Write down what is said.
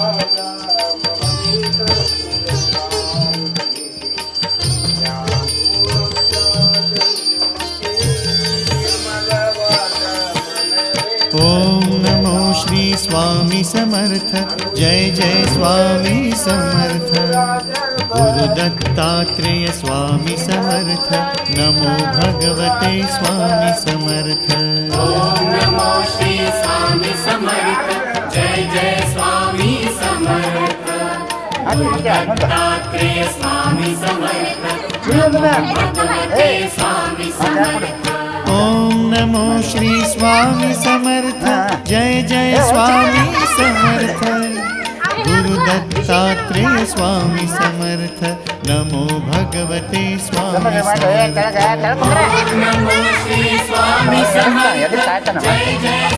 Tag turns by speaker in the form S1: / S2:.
S1: ओम नमो श्री स्वामी समर्थ। जय जय स्वामी समर्थ। गुरु दत्तात्रेय स्वामी समर्थ। नमो भगवते स्वामी समर्थ।
S2: ओम नमो श्री स्वामी समर्थ। जय जय स्वामी समर्थ। गुरु दत्तात्रेय स्वामी समर्थ। नमो भगवते स्वामी समर्थ।
S1: ओम नमो श्री स्वामी समर्थ। जय जय स्वामी समर्थ। गुरु दत्तात्रेय स्वामी समर्थ। नमो भगवते स्वामी समर्थ।
S2: नमो श्री स्वामी समर्थ। जय जय